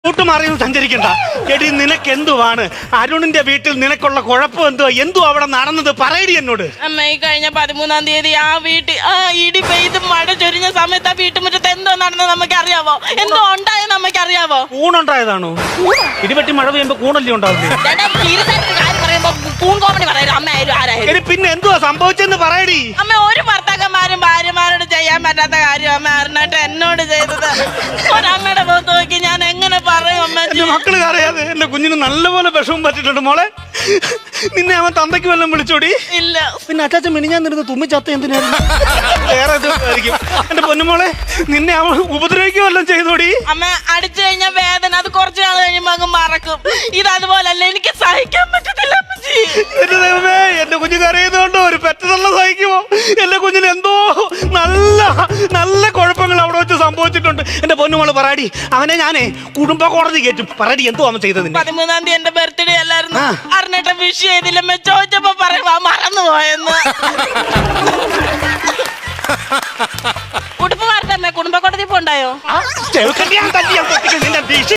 കൂട്ടുമാറിയും സഞ്ചരിക്കണ്ട. എടി നിനക്ക് എന്തുവാണ്? അരുണിന്റെ വീട്ടിൽ നിനക്കുള്ള കുഴപ്പം എന്തോ അവിടെ നടന്നത് പറയടി എന്നോട്. അമ്മ ഈ കഴിഞ്ഞ 13-ാം തീയതി ഇടി പെയ്ത് മഴ ചൊരിഞ്ഞ സമയത്ത് ആ വീട്ടുമുറ്റത്ത് എന്തോ നടന്നത് നമുക്ക് അറിയാവോ? എന്തോ ഉണ്ടായെന്ന് നമുക്ക് അറിയാവോ? കൂണുണ്ടായതാണോ? ഇടിവെട്ടി മഴ പെയ്യുമ്പോ കൂണല്ലേ ഉണ്ടാവില്ലേ? പിന്നെ എന്തുവാ സംഭവിച്ചെന്ന് പറയടി. അമ്മ ഒരു ഭർത്താക്കന്മാരും ഭാര്യമാരോട് ചെയ്യാൻ പറ്റാത്ത കാര്യം അമ്മ അറിഞ്ഞിട്ട് എന്നോട് ചെയ്തത്. ഒരമ്മയുടെ മുഖത്ത് നോക്കി ഞാൻ എങ്ങനെ പറയും അമ്മ? എന്റെ മക്കള് അറിയാതെ എന്റെ കുഞ്ഞിന് നല്ലപോലെ വിഷമം പറ്റിട്ടുണ്ട് മോളെ. നിന്നെ അവൻ തന്തയ്ക്ക് വല്ലതും വിളിച്ചോടി? ഇല്ല. പിന്നെ അച്ചാച്ചൻ മിനിഞ്ഞാന്നിരുന്ന് തുമ്മിച്ചത്ത എന്തിനായിരുന്നു? വേറെ ആയിരിക്കും. എന്റെ പൊന്നുമോളെ, നിന്നെ അവൻ ഉപദ്രവിക്കുക വല്ലതും ചെയ്തോടി? അമ്മ അടിച്ചു കഴിഞ്ഞാൽ വേദന അത് കുറച്ചു നാൾ കഴിയുമ്പോ അങ്ങ് മറക്കും. ഇത് അതുപോലല്ല, എനിക്ക് സഹിക്കാൻ പറ്റത്തില്ല. എന്റെ ദൈവമേ, എന്റെ കുഞ്ഞു കരയുന്നോണ്ടോ ഒരു പെറ്റതള്ള സഹിക്കുമോ? എന്റെ കുഞ്ഞിന് എന്തോ നല്ല കുഴപ്പങ്ങൾ അവിടെ വെച്ച് സംഭവിച്ചിട്ടുണ്ട്. എന്റെ പൊന്നുമോള് പറയടി, അവനെ ഞാനേ കുടുംബ കോടതി കയറ്റും. പറയടി, എന്തോ അവൻ ചെയ്തത്? 13-ാം തീയതി എന്റെ ബർത്ത്ഡേ അല്ലായിരുന്നു. അറിഞ്ഞിട്ട് വിഷ് ചെയ്തില്ല. ചോദിച്ചപ്പോ പറയുമ്പോ മറന്നുപോയെന്ന്. ഉടുപ്പ് മാറ്റമ്മേ, കുടുംബ കോടതി പോണ്ടായോ?